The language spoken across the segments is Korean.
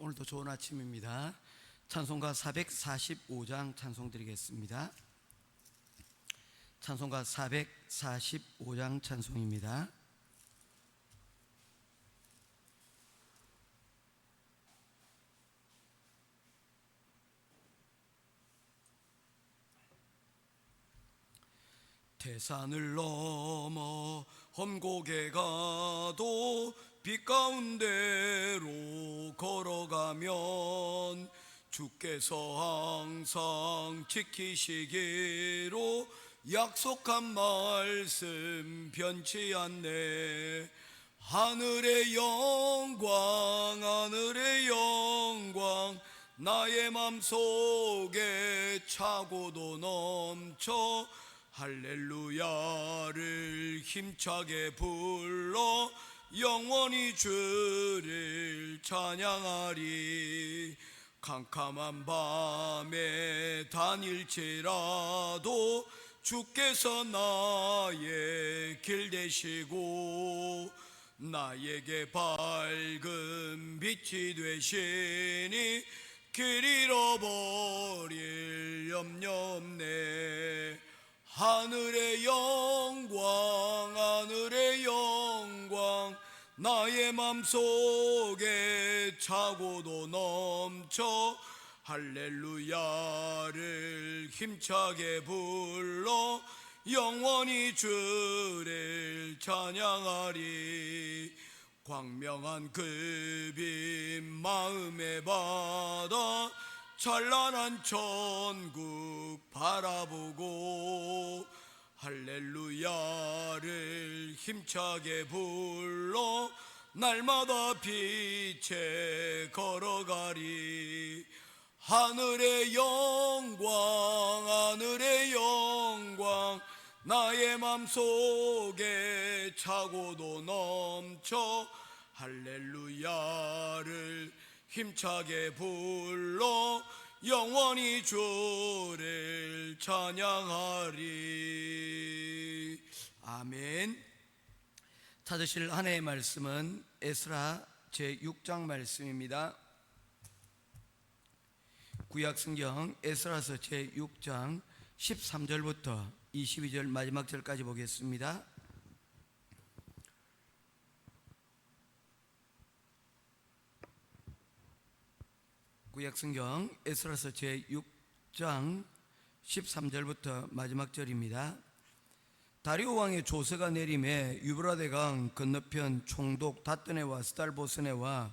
오늘도 좋은 아침입니다. 찬송가 445장 찬송 드리겠습니다. 찬송가 445장 찬송입니다. 태산을 넘어 험곡에 가도 빛 가운데로 걸어가면 주께서 항상 지키시기로 약속한 말씀 변치 않네. 하늘의 영광 하늘의 영광 나의 맘속에 차고도 넘쳐 할렐루야를 힘차게 불러 영원히 주를 찬양하리. 캄캄한 밤에 다닐지라도 주께서 나의 길 되시고 나에게 밝은 빛이 되시니 길 잃어버릴 염려 없네. 하늘의 영광 하늘의 영광 나의 맘속에 차고도 넘쳐 할렐루야를 힘차게 불러 영원히 주를 찬양하리. 광명한 그 빛 마음에 받아 찬란한 천국 바라보고 할렐루야를 힘차게 불러 날마다 빛에 걸어가리. 하늘의 영광 하늘의 영광 나의 맘속에 차고도 넘쳐 할렐루야를 힘차게 불러 영원히 주를 찬양하리. 아멘. 찾으실 하나님의 말씀은 에스라 제6장 말씀입니다. 구약성경 에스라서 제6장 13절부터 22절 마지막 절까지 보겠습니다. 구약성경 에스라서 제6장 13절부터 마지막 절입니다. 다리오 왕의 조서가 내림에 유브라데 강 건너편 총독 다뜨네와 스달보스네와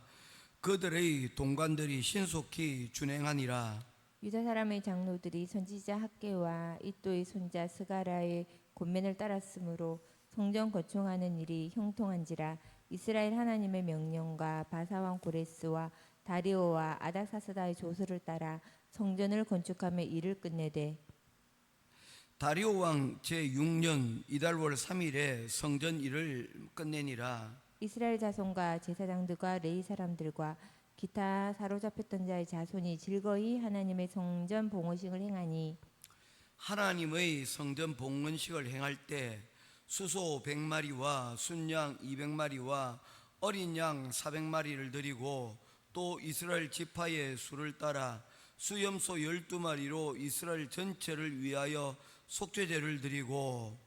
그들의 동관들이 신속히 준행하니라. 유다 사람의 장로들이 선지자 학개와 이또의 손자 스가라의 권면을 따랐으므로 성전 거충하는 일이 형통한지라. 이스라엘 하나님의 명령과 바사왕 고레스와 다리오와 아닥사스다의 조서를 따라 성전을 건축하며 일을 끝내되 다리오 왕 제6년 이달월 3일에 성전 일을 끝내니라. 이스라엘 자손과 제사장들과 레위 사람들과 기타 사로잡혔던 자의 자손이 즐거이 하나님의 성전 봉헌식을 행하니 하나님의 성전 봉헌식을 행할 때 수소 100마리와 순양 200마리와 어린 양 400마리를 드리고 또 이스라엘 지파의 수를 따라 수염소 12마리로 이스라엘 전체를 위하여 속죄제를 드리고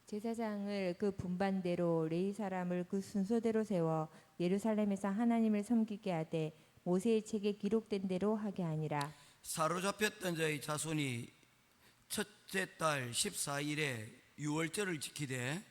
제사장을 그 분반대로 레위 사람을 그 순서대로 세워 예루살렘에서 하나님을 섬기게 하되 모세의 책에 기록된 대로 하게 하니라. 사로잡혔던 자의 자손이 첫째 달 14일에 유월절을 지키되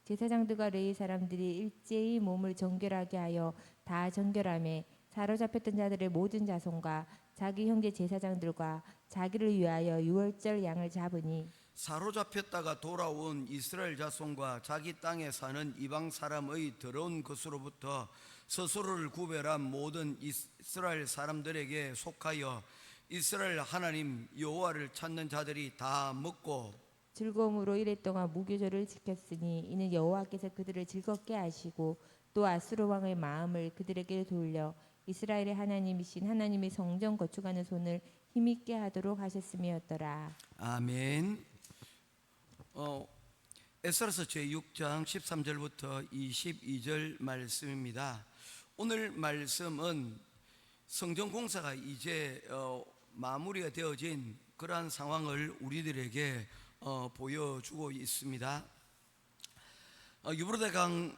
제사장들과 레위 사람들이 일제히 몸을 정결하게 하여 다 정결하며 사로잡혔던 자들의 모든 자손과 자기 형제 제사장들과 자기를 위하여 유월절 양을 잡으니 사로잡혔다가 돌아온 이스라엘 자손과 자기 땅에 사는 이방 사람의 더러운 것으로부터 스스로를 구별한 모든 이스라엘 사람들에게 속하여 이스라엘 하나님 여호와를 찾는 자들이 다 먹고 즐거움으로 이랫동안 무교절을 지켰으니 이는 여호와께서 그들을 즐겁게 하시고 또 아수르 왕의 마음을 그들에게 돌려 이스라엘의 하나님이신 하나님의 성전 거축하는 손을 힘있게 하도록 하셨음이었더라. 아멘. 에스라서 제6장 13절부터 22절 말씀입니다. 오늘 말씀은 성전 공사가 이제 마무리가 되어진 그러한 상황을 우리들에게 보여주고 있습니다. 유브라데강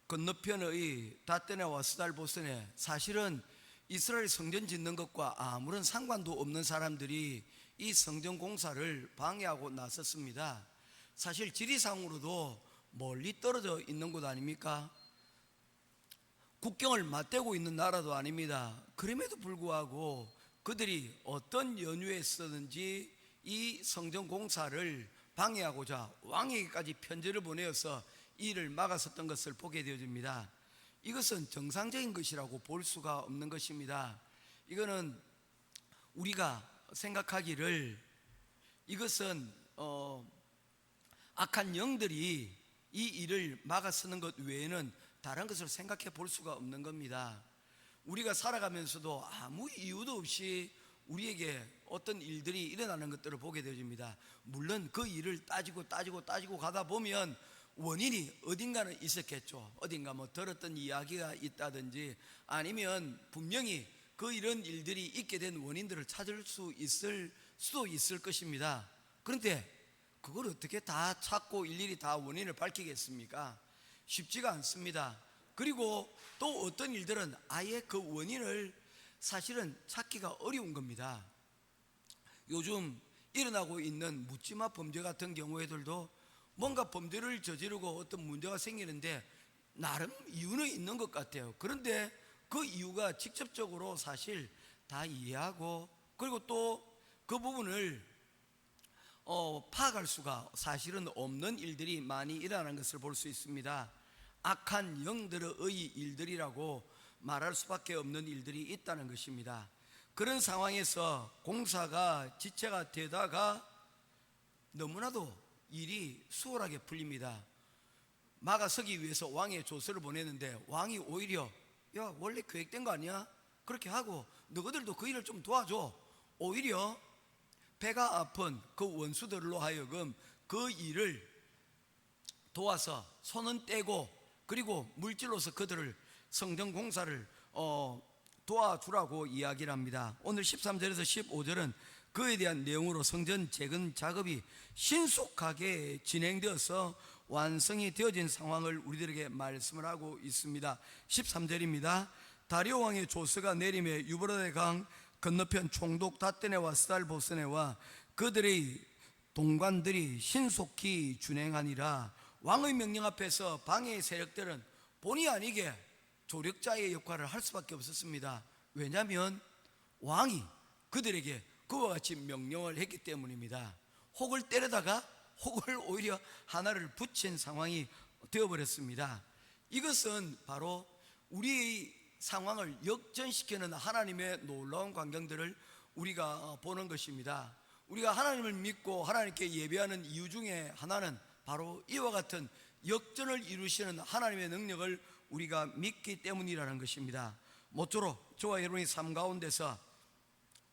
건너편의 다떼네와 스달보스네, 사실은 이스라엘 성전 짓는 것과 아무런 상관도 없는 사람들이 이 성전 공사를 방해하고 나섰습니다. 사실 지리상으로도 멀리 떨어져 있는 곳 아닙니까? 국경을 맞대고 있는 나라도 아닙니다. 그럼에도 불구하고 그들이 어떤 연유였었는지 이 성전 공사를 방해하고자 왕에게까지 편지를 보내어서 이를 막았었던 것을 보게 되어집니다. 이것은 정상적인 것이라고 볼 수가 없는 것입니다. 이거는 우리가 생각하기를 이것은 악한 영들이 이 일을 막아서는 것 외에는 다른 것을 생각해 볼 수가 없는 겁니다. 우리가 살아가면서도 아무 이유도 없이 우리에게 어떤 일들이 일어나는 것들을 보게 되어집니다. 물론 그 일을 따지고 가다 보면 원인이 어딘가는 있었겠죠. 어딘가 뭐 들었던 이야기가 있다든지 아니면 분명히 그 이런 일들이 있게 된 원인들을 찾을 수 있을 수도 있을 것입니다. 그런데 그걸 어떻게 다 찾고 일일이 다 원인을 밝히겠습니까? 쉽지가 않습니다. 그리고 또 어떤 일들은 아예 그 원인을 사실은 찾기가 어려운 겁니다. 요즘 일어나고 있는 묻지마 범죄 같은 경우에들도 뭔가 범죄를 저지르고 어떤 문제가 생기는데 나름 이유는 있는 것 같아요. 그런데 그 이유가 직접적으로 사실 다 이해하고 그리고 또 그 부분을 파악할 수가 사실은 없는 일들이 많이 일어나는 것을 볼 수 있습니다. 악한 영들의 일들이라고 말할 수밖에 없는 일들이 있다는 것입니다. 그런 상황에서 공사가 지체가 되다가 너무나도 일이 수월하게 풀립니다. 막아서기 위해서 왕의 조서를 보냈는데 왕이 오히려 야 원래 계획된 거 아니야? 그렇게 하고 너희들도 그 일을 좀 도와줘. 오히려 배가 아픈 그 원수들로 하여금 그 일을 도와서 손은 떼고 그리고 물질로서 그들을 성전 공사를 도와주라고 이야기를 합니다. 오늘 13절에서 15절은 그에 대한 내용으로 성전 재건 작업이 신속하게 진행되어서 완성이 되어진 상황을 우리들에게 말씀을 하고 있습니다. 13절입니다. 다리오 왕의 조서가 내림에 유브라데 강 건너편 총독 다떼네와 스달보스네와 그들의 동관들이 신속히 준행하니라. 왕의 명령 앞에서 방해의 세력들은 본의 아니게 조력자의 역할을 할 수밖에 없었습니다. 왜냐하면 왕이 그들에게 그와 같이 명령을 했기 때문입니다. 혹을 때려다가 혹을 오히려 하나를 붙인 상황이 되어버렸습니다. 이것은 바로 우리의 상황을 역전시키는 하나님의 놀라운 광경들을 우리가 보는 것입니다. 우리가 하나님을 믿고 하나님께 예배하는 이유 중에 하나는 바로 이와 같은 역전을 이루시는 하나님의 능력을 우리가 믿기 때문이라는 것입니다. 모쪼록 저와 여러분의 삶 가운데서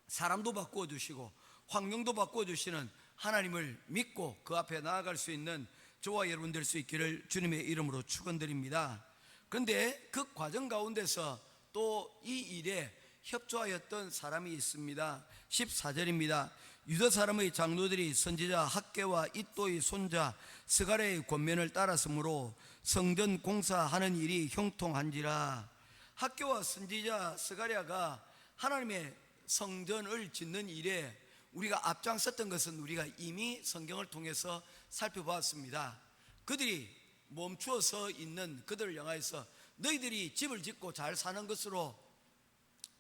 사람도 바꾸어 주시고 환경도 바꾸어 주시는 하나님을 믿고 그 앞에 나아갈 수 있는 저와 여러분 될 수 있기를 주님의 이름으로 축원드립니다. 그런데 그 과정 가운데서 또 이 일에 협조하였던 사람이 있습니다. 14절입니다. 유다 사람의 장로들이 선지자 학개와 이또의 손자 스가랴의 권면을 따랐으므로 성전 공사하는 일이 형통한지라. 학개와 선지자 스가랴가 하나님의 성전을 짓는 일에 우리가 앞장섰던 것은 우리가 이미 성경을 통해서 살펴보았습니다. 그들이 멈추어서 있는 그들을 향해서 너희들이 집을 짓고 잘 사는 것으로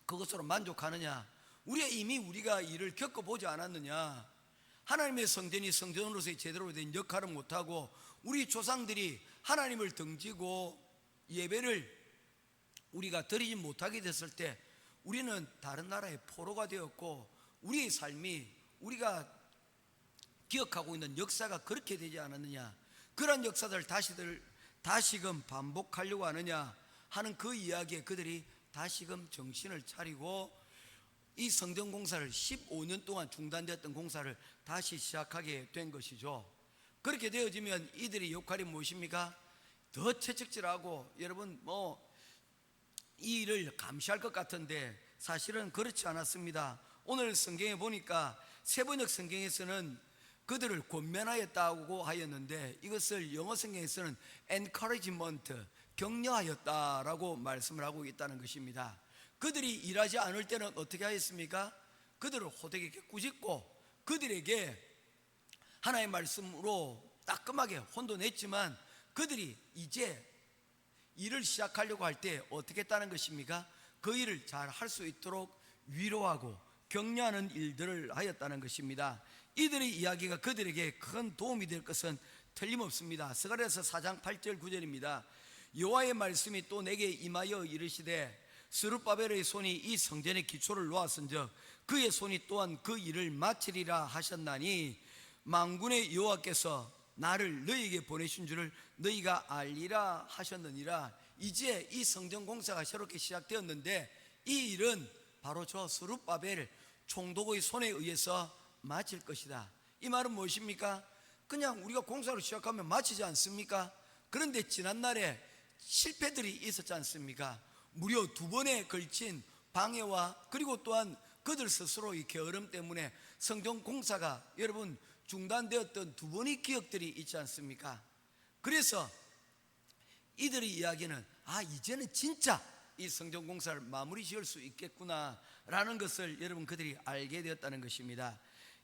그것으로 만족하느냐? 이미 우리가 일을 겪어보지 않았느냐? 하나님의 성전이 성전으로서의 제대로 된 역할을 못하고 우리 조상들이 하나님을 등지고 예배를 우리가 드리지 못하게 됐을 때 우리는 다른 나라의 포로가 되었고 우리의 삶이 우리가 기억하고 있는 역사가 그렇게 되지 않았느냐? 그런 역사들 다시금 반복하려고 하느냐 하는 그 이야기에 그들이 다시금 정신을 차리고 이 성전 공사를 15년 동안 중단되었던 공사를 다시 시작하게 된 것이죠. 그렇게 되어지면 이들의 역할이 무엇입니까? 더 채찍질하고 여러분 이 일을 감시할 것 같은데 사실은 그렇지 않았습니다. 오늘 성경에 보니까 세번역 성경에서는 그들을 권면하였다고 하였는데 이것을 영어 성경에서는 encouragement, 격려하였다라고 말씀을 하고 있다는 것입니다. 그들이 일하지 않을 때는 어떻게 하였습니까? 그들을 호되게 꾸짖고 그들에게 하나의 말씀으로 따끔하게 혼도 냈지만 그들이 이제 일을 시작하려고 할 때 어떻게 했다는 것입니까? 그 일을 잘 할 수 있도록 위로하고 격려하는 일들을 하였다는 것입니다. 이들의 이야기가 그들에게 큰 도움이 될 것은 틀림없습니다. 스가랴서 4장 8절 9절입니다. 여호와의 말씀이 또 내게 임하여 이르시되 스룹바벨의 손이 이 성전의 기초를 놓았은즉 그의 손이 또한 그 일을 마치리라 하셨나니 만군의 여호와께서 나를 너희에게 보내신 줄을 너희가 알리라 하셨느니라. 이제 이 성전 공사가 새롭게 시작되었는데 이 일은 바로 저 스룹바벨 총독의 손에 의해서 마칠 것이다. 이 말은 무엇입니까? 그냥 우리가 공사를 시작하면 마치지 않습니까? 그런데 지난날에 실패들이 있었지 않습니까? 무려 2번에 걸친 방해와 그리고 또한 그들 스스로의 게으름 때문에 성전 공사가 여러분 중단되었던 2번의 기억들이 있지 않습니까? 그래서 이들의 이야기는 이제는 진짜 이 성전 공사를 마무리 지을 수 있겠구나 라는 것을 여러분 그들이 알게 되었다는 것입니다.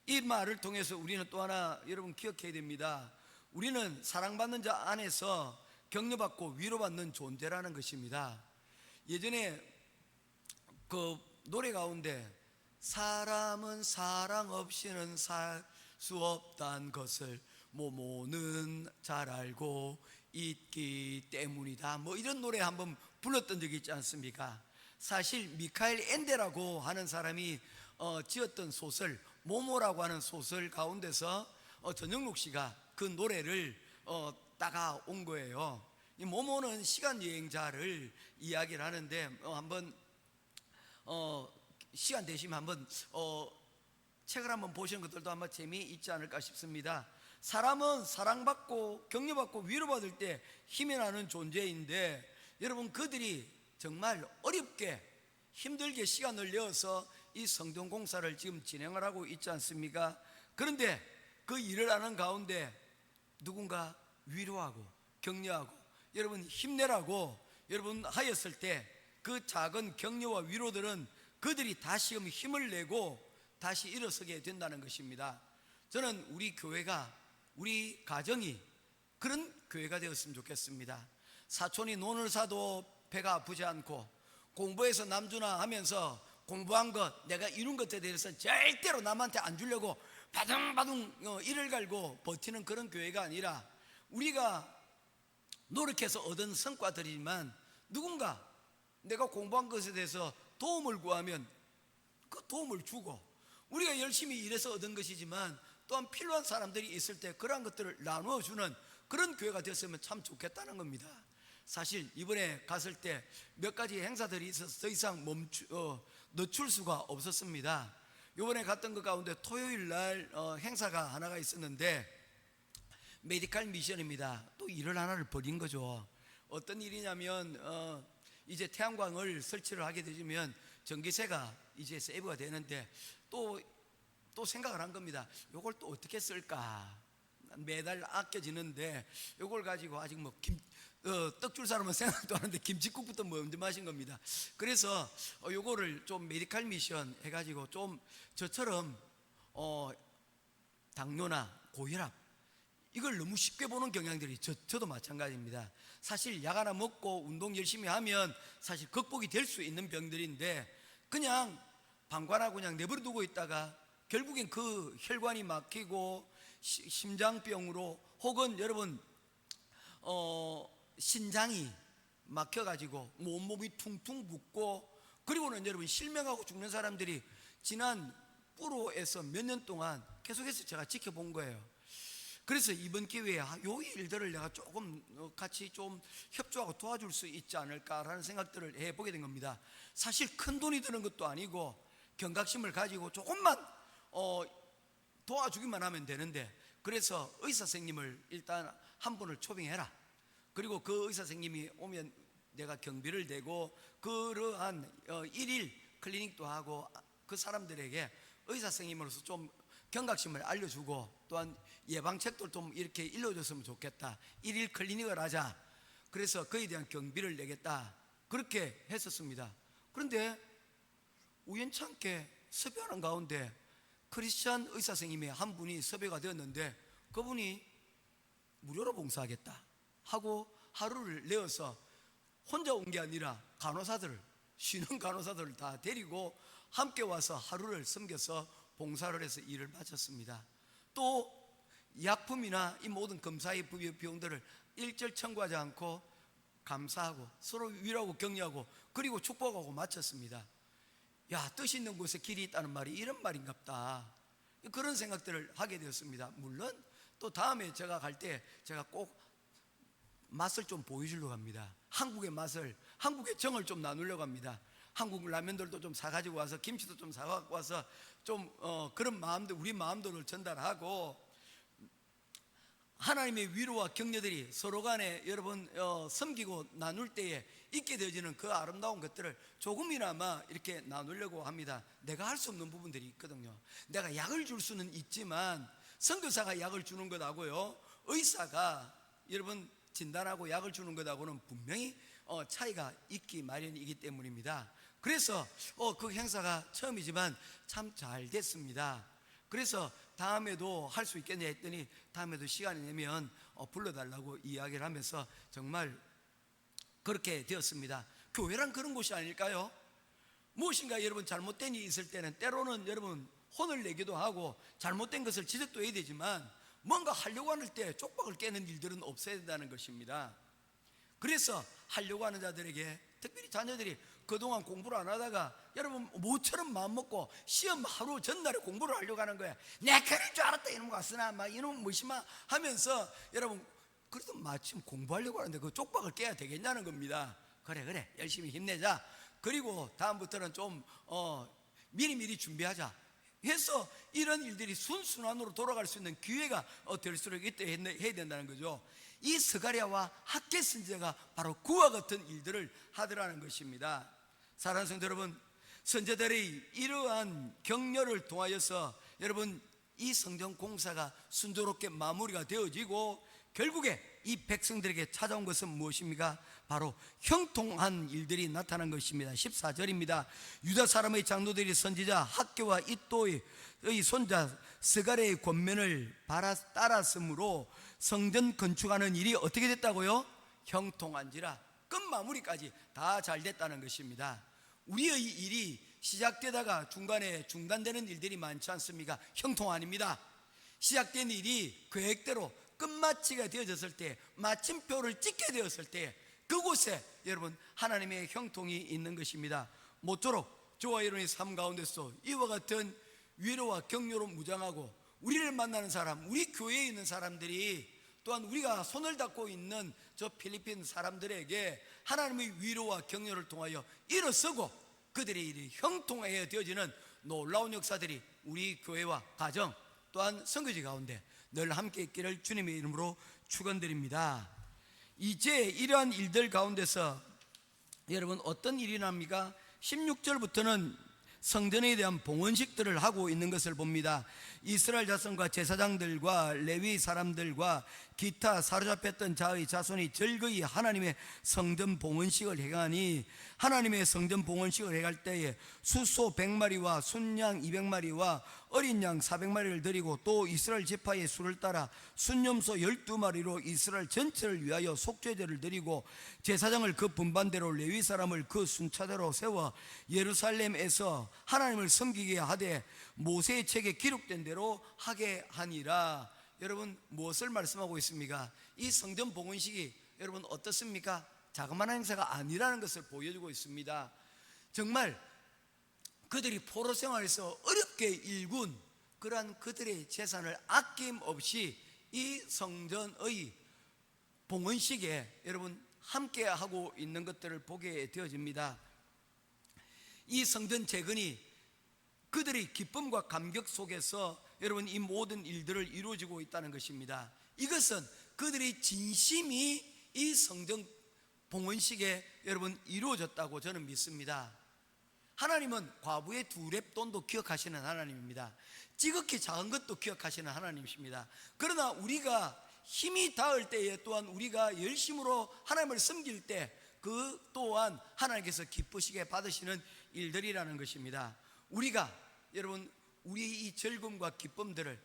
이 말을 통해서 우리는 또 하나 여러분 기억해야 됩니다. 우리는 사랑받는 자 안에서 격려받고 위로받는 존재라는 것입니다. 예전에 그 노래 가운데 사람은 사랑 없이는 살 수 없다는 것을 모모는 잘 알고 있기 때문이다, 뭐 이런 노래 한번 불렀던 적이 있지 않습니까? 사실 미카엘 엔데라고 하는 사람이 지었던 소설 모모라고 하는 소설 가운데서 전영록 씨가 그 노래를 따가온 거예요. 이 모모는 시간 여행자를 이야기를 하는데 한번 시간 되시면 한번 책을 한번 보시는 것들도 아마 재미있지 않을까 싶습니다. 사람은 사랑받고 격려받고 위로받을 때 힘이 나는 존재인데 여러분 그들이 정말 어렵게 힘들게 시간을 내어서 이 성전 공사를 지금 진행을 하고 있지 않습니까? 그런데 그 일을 하는 가운데 누군가 위로하고 격려하고 여러분 힘내라고 여러분 하였을 때 그 작은 격려와 위로들은 그들이 다시금 힘을 내고 다시 일어서게 된다는 것입니다. 저는 우리 교회가 우리 가정이 그런 교회가 되었으면 좋겠습니다. 사촌이 논을 사도 배가 아프지 않고 공부해서 남주나 하면서 공부한 것 내가 이룬 것에 대해서 절대로 남한테 안 주려고 바둥바둥 이를 갈고 버티는 그런 교회가 아니라 우리가 노력해서 얻은 성과들이지만 누군가 내가 공부한 것에 대해서 도움을 구하면 그 도움을 주고 우리가 열심히 일해서 얻은 것이지만 또한 필요한 사람들이 있을 때 그러한 것들을 나누어주는 그런 교회가 되었으면 참 좋겠다는 겁니다. 사실 이번에 갔을 때 몇 가지 행사들이 있어서 더 이상 늦출 수가 없었습니다. 이번에 갔던 것 가운데 토요일 날 행사가 하나가 있었는데 메디칼 미션입니다. 또 일을 하나를 벌인 거죠. 어떤 일이냐면 이제 태양광을 설치를 하게 되면 전기세가 이제 세이브가 되는데 또 생각을 한 겁니다. 이걸 또 어떻게 쓸까? 매달 아껴지는데 이걸 가지고 아직 뭐 떡 줄 사람은 생각도 하는데 김치국부터 먼저 마신 겁니다. 그래서 요거를 좀 메디칼 미션 해가지고 좀 저처럼 당뇨나 고혈압 이걸 너무 쉽게 보는 경향들이 저도 마찬가지입니다. 사실 약 하나 먹고 운동 열심히 하면 사실 극복이 될 수 있는 병들인데 그냥 방관하고 그냥 내버려 두고 있다가 결국엔 그 혈관이 막히고 심장병으로 혹은 여러분 신장이 막혀가지고 온몸이 퉁퉁 붓고 그리고는 여러분 실명하고 죽는 사람들이 지난 뿌로에서 몇 년 동안 계속해서 제가 지켜본 거예요. 그래서 이번 기회에 요 일들을 내가 조금 같이 좀 협조하고 도와줄 수 있지 않을까라는 생각들을 해보게 된 겁니다. 사실 큰 돈이 드는 것도 아니고 경각심을 가지고 조금만 도와주기만 하면 되는데 그래서 의사 선생님을 일단 한 분을 초빙해라. 그리고 그 의사 선생님이 오면 내가 경비를 대고 그러한 일일 클리닉도 하고 그 사람들에게 의사 선생님으로서 좀 경각심을 알려주고 또한 예방책도 좀 이렇게 일러줬으면 좋겠다. 일일 클리닉을 하자. 그래서 그에 대한 경비를 내겠다. 그렇게 했었습니다. 그런데 우연찮게 섭외하는 가운데 크리스찬 의사 선생님의 한 분이 섭외가 되었는데 그분이 무료로 봉사하겠다 하고 하루를 내어서 혼자 온 게 아니라 간호사들을, 쉬는 간호사들을 다 데리고 함께 와서 하루를 섬겨서 봉사를 해서 일을 마쳤습니다. 또 약품이나 이 모든 검사의 비용들을 일절 청구하지 않고 감사하고 서로 위로하고 격려하고 그리고 축복하고 마쳤습니다. 야, 뜻 있는 곳에 길이 있다는 말이 이런 말인갑다. 그런 생각들을 하게 되었습니다. 물론 또 다음에 제가 갈 때 제가 꼭 맛을 좀 보여주려고 합니다. 한국의 맛을, 한국의 정을 좀 나누려고 합니다. 한국 라면들도 좀 사가지고 와서 김치도 좀 사갖고 와서 좀 그런 마음들, 우리 마음들을 전달하고 하나님의 위로와 격려들이 서로 간에 여러분 섬기고 나눌 때에 있게 되어지는 그 아름다운 것들을 조금이나마 이렇게 나누려고 합니다. 내가 할 수 없는 부분들이 있거든요. 내가 약을 줄 수는 있지만 선교사가 약을 주는 것하고요, 의사가 여러분 진단하고 약을 주는 것하고는 분명히 차이가 있기 마련이기 때문입니다. 그래서 그 행사가 처음이지만 참 잘 됐습니다. 그래서 다음에도 할 수 있겠냐 했더니 다음에도 시간이 되면 불러달라고 이야기를 하면서 정말 그렇게 되었습니다. 교회란 그런 곳이 아닐까요? 무엇인가 여러분 잘못된 일이 있을 때는 때로는 여러분 혼을 내기도 하고 잘못된 것을 지적도 해야 되지만 뭔가 하려고 하는 때 쪽박을 깨는 일들은 없어야 된다는 것입니다. 그래서 하려고 하는 자들에게, 특별히 자녀들이 그동안 공부를 안 하다가 여러분 모처럼 마음먹고 시험 하루 전날에 공부를 하려고 하는 거야. 내 그럴 줄 알았다 이놈 같으나 막 이놈 뭐시마 하면서 여러분 그래도 마침 공부하려고 하는데 그 쪽박을 깨야 되겠냐는 겁니다. 그래 열심히 힘내자. 그리고 다음부터는 좀 미리미리 준비하자 해서 이런 일들이 순순환으로 돌아갈 수 있는 기회가 될수록 이때 해야 된다는 거죠. 이 스가랴와 학개 선지자가 바로 그와 같은 일들을 하더라는 것입니다. 사랑하는 성도 여러분, 선지자들의 이러한 격려를 통하여서 여러분 이 성전 공사가 순조롭게 마무리가 되어지고 결국에 이 백성들에게 찾아온 것은 무엇입니까? 바로 형통한 일들이 나타난 것입니다. 14절입니다. 유다 사람의 장로들이 선지자 학개와 이또의 손자 스가랴의 권면을 따랐으므로 성전 건축하는 일이 어떻게 됐다고요? 형통한지라. 끝마무리까지 다 잘 됐다는 것입니다. 우리의 일이 시작되다가 중간에 중단되는 일들이 많지 않습니까? 형통 아닙니다. 시작된 일이 계획대로 끝마치가 되어졌을 때, 마침표를 찍게 되었을 때 그곳에 여러분 하나님의 형통이 있는 것입니다. 모쪼록 저와 여러분의 삶 가운데서 이와 같은 위로와 격려로 무장하고 우리를 만나는 사람, 우리 교회에 있는 사람들이 또한 우리가 손을 닫고 있는 저 필리핀 사람들에게 하나님의 위로와 격려를 통하여 일어서고 그들의 일이 형통하게 되어지는 놀라운 역사들이 우리 교회와 가정 또한 선교지 가운데 늘 함께 있기를 주님의 이름으로 축원드립니다. 이제 이러한 일들 가운데서 여러분 어떤 일이 납니까? 16절부터는 성전에 대한 봉헌식들을 하고 있는 것을 봅니다. 이스라엘 자손과 제사장들과 레위 사람들과 기타 사로잡혔던 자의 자손이 즐거이 하나님의 성전 봉헌식을 행하니 하나님의 성전 봉헌식을 행할 때에 수소 100마리와 순양 200마리와 어린 양 400마리를 드리고 또 이스라엘 지파의 수를 따라 순염소 12마리로 이스라엘 전체를 위하여 속죄제를 드리고 제사장을 그 분반대로 레위 사람을 그 순차대로 세워 예루살렘에서 하나님을 섬기게 하되 모세의 책에 기록된 대로 하게 하니라. 여러분 무엇을 말씀하고 있습니까? 이 성전 봉헌식이 여러분 어떻습니까? 자그마한 행사가 아니라는 것을 보여주고 있습니다. 정말 그들이 포로 생활에서 어렵게 일군 그러한 그들의 재산을 아낌없이 이 성전의 봉헌식에 여러분 함께하고 있는 것들을 보게 되어집니다. 이 성전 재건이 그들의 기쁨과 감격 속에서 여러분 이 모든 일들을 이루어지고 있다는 것입니다. 이것은 그들의 진심이 이 성전 봉헌식에 여러분 이루어졌다고 저는 믿습니다. 하나님은 과부의 두 렙돈도 기억하시는 하나님입니다. 지극히 작은 것도 기억하시는 하나님이십니다. 그러나 우리가 힘이 닿을 때에 또한 우리가 열심으로 하나님을 섬길 때 그 또한 하나님께서 기쁘시게 받으시는 일들이라는 것입니다. 우리가 여러분 우리의 이 즐거움과 기쁨들을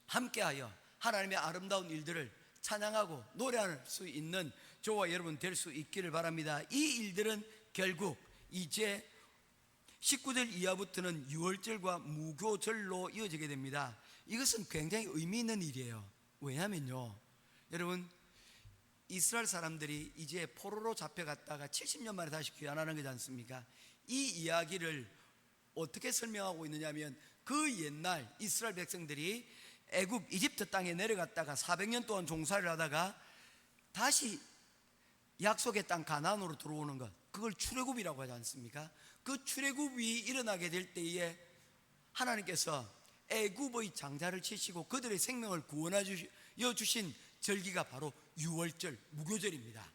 함께하여 하나님의 아름다운 일들을 찬양하고 노래할 수 있는 저와 여러분 될 수 있기를 바랍니다. 이 일들은 결국 이제 19절 이하부터는 유월절과 무교절로 이어지게 됩니다. 이것은 굉장히 의미 있는 일이에요. 왜냐면요, 여러분 이스라엘 사람들이 이제 포로로 잡혀갔다가 70년 만에 다시 귀환하는 거지 않습니까? 이 이야기를 어떻게 설명하고 있느냐면 그 옛날 이스라엘 백성들이 애굽 이집트 땅에 내려갔다가 400년 동안 종살이를 하다가 다시 약속의 땅 가나안으로 들어오는 것, 그걸 출애굽이라고 하지 않습니까? 그 출애굽이 일어나게 될 때에 하나님께서 애굽의 장자를 치시고 그들의 생명을 구원하여 주신 절기가 바로 유월절, 무교절입니다.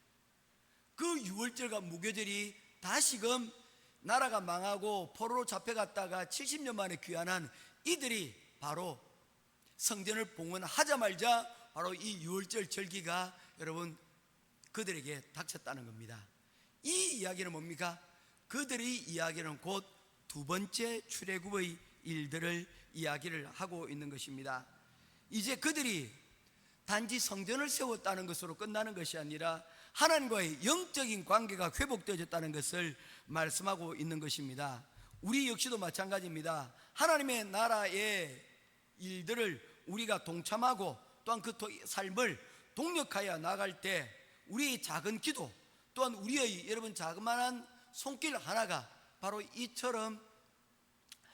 그 유월절과 무교절이 다시금 나라가 망하고 포로로 잡혀갔다가 70년 만에 귀환한 이들이 바로 성전을 봉헌하자마자 바로 이 유월절 절기가 여러분 그들에게 닥쳤다는 겁니다. 이 이야기는 뭡니까? 그들의 이야기는 곧 두 번째 출애굽의 일들을 이야기를 하고 있는 것입니다. 이제 그들이 단지 성전을 세웠다는 것으로 끝나는 것이 아니라 하나님과의 영적인 관계가 회복되어졌다는 것을 말씀하고 있는 것입니다. 우리 역시도 마찬가지입니다. 하나님의 나라의 일들을 우리가 동참하고 또한 그 삶을 동력하여 나갈 때 우리의 작은 기도 또한 우리의 여러분 자그마한 손길 하나가 바로 이처럼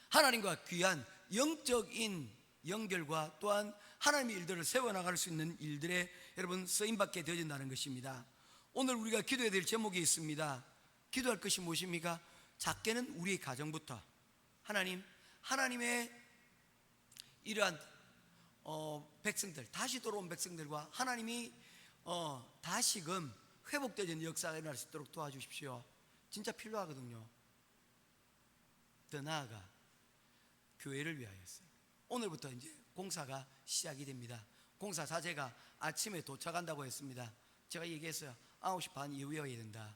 하나님과 귀한 영적인 연결과 또한 하나님의 일들을 세워나갈 수 있는 일들에 여러분 쓰임받게 되어진다는 것입니다. 오늘 우리가 기도해야 될 제목이 있습니다. 기도할 것이 무엇입니까? 작게는 우리의 가정부터 하나님의 이러한 백성들, 다시 돌아온 백성들과 하나님이 다시금 회복되는 역사가 일어날 수 있도록 도와주십시오. 진짜 필요하거든요. 더 나아가 교회를 위하여서 오늘부터 이제 공사가 시작이 됩니다. 공사 자재가 아침에 도착한다고 했습니다. 제가 얘기했어요. 9시 반 이후에 와야 된다.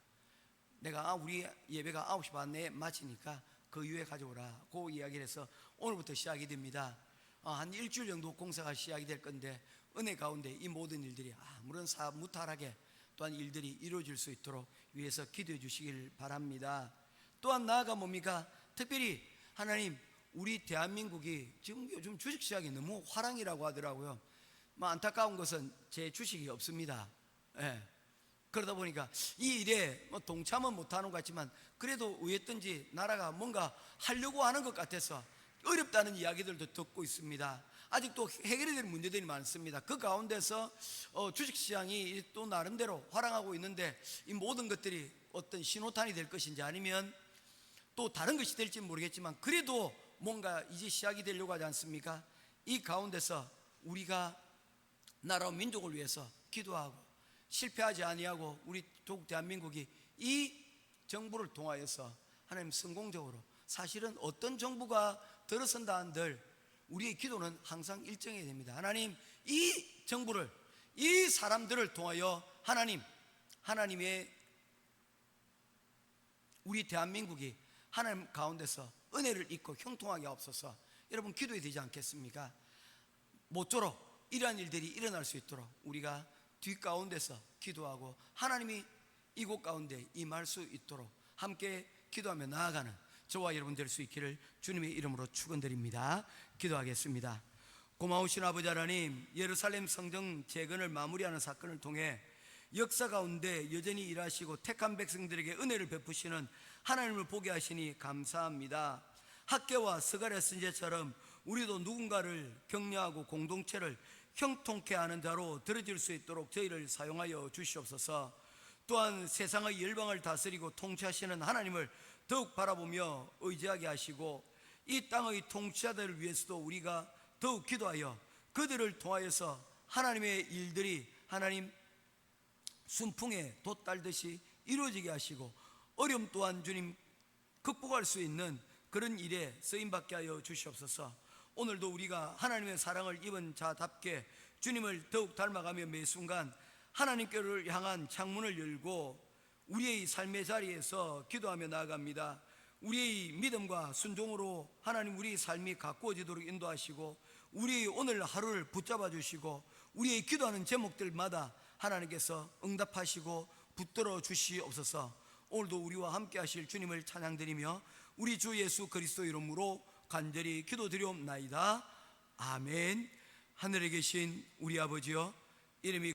내가 우리 예배가 9시 반에 마치니까 그 이후에 가져오라 그 이야기를 해서 오늘부터 시작이 됩니다. 한 일주일 정도 공사가 시작이 될 건데 은혜 가운데 이 모든 일들이 아무런 무탈하게 또한 일들이 이루어질 수 있도록 위해서 기도해 주시길 바랍니다. 또한 나아가 뭡니까? 특별히 하나님 우리 대한민국이 지금 요즘 주식 시장이 너무 화랑이라고 하더라고요. 안타까운 것은 제 주식이 없습니다. 그러다 보니까 이 일에 동참은 못하는 것 같지만 그래도 어쨌든지 나라가 뭔가 하려고 하는 것 같아서 어렵다는 이야기들도 듣고 있습니다. 아직도 해결해야 될 문제들이 많습니다. 그 가운데서 주식시장이 또 나름대로 화랑하고 있는데 이 모든 것들이 어떤 신호탄이 될 것인지 아니면 또 다른 것이 될지 모르겠지만 그래도 뭔가 이제 시작이 되려고 하지 않습니까? 이 가운데서 우리가 나라와 민족을 위해서 기도하고 실패하지 아니하고 우리 조국 대한민국이 이 정부를 통하여서 하나님 성공적으로 사실은 어떤 정부가 들어선다 한들 우리의 기도는 항상 일정해야 됩니다. 하나님 이 정부를 이 사람들을 통하여 하나님의 우리 대한민국이 하나님 가운데서 은혜를 입고 형통하게 하옵소서. 여러분 기도해야 되지 않겠습니까? 모쪼록 이러한 일들이 일어날 수 있도록 우리가 뒷가운데서 기도하고 하나님이 이곳 가운데 임할 수 있도록 함께 기도하며 나아가는 저와 여러분 될 수 있기를 주님의 이름으로 축원드립니다. 기도하겠습니다. 고마우신 아버지 하나님, 예루살렘 성전 재건을 마무리하는 사건을 통해 역사 가운데 여전히 일하시고 택한 백성들에게 은혜를 베푸시는 하나님을 보게 하시니 감사합니다. 학계와 스가랴 선지자처럼 우리도 누군가를 격려하고 공동체를 형통케 하는 자로 들어질 수 있도록 저희를 사용하여 주시옵소서. 또한 세상의 열방을 다스리고 통치하시는 하나님을 더욱 바라보며 의지하게 하시고 이 땅의 통치자들을 위해서도 우리가 더욱 기도하여 그들을 통하여서 하나님의 일들이 하나님 순풍에 돛달듯이 이루어지게 하시고, 어려움 또한 주님 극복할 수 있는 그런 일에 쓰임받게 하여 주시옵소서. 오늘도 우리가 하나님의 사랑을 입은 자답게 주님을 더욱 닮아가며 매 순간 하나님께를 향한 창문을 열고 우리의 삶의 자리에서 기도하며 나아갑니다. 우리의 믿음과 순종으로 하나님 우리의 삶이 가꾸어지도록 인도하시고, 우리의 오늘 하루를 붙잡아 주시고, 우리의 기도하는 제목들마다 하나님께서 응답하시고 붙들어 주시옵소서. 오늘도 우리와 함께 하실 주님을 찬양드리며 우리 주 예수 그리스도 이름으로 간절히 기도드리옵나이다. 아멘. 하늘에 계신 우리 아버지여, 이름이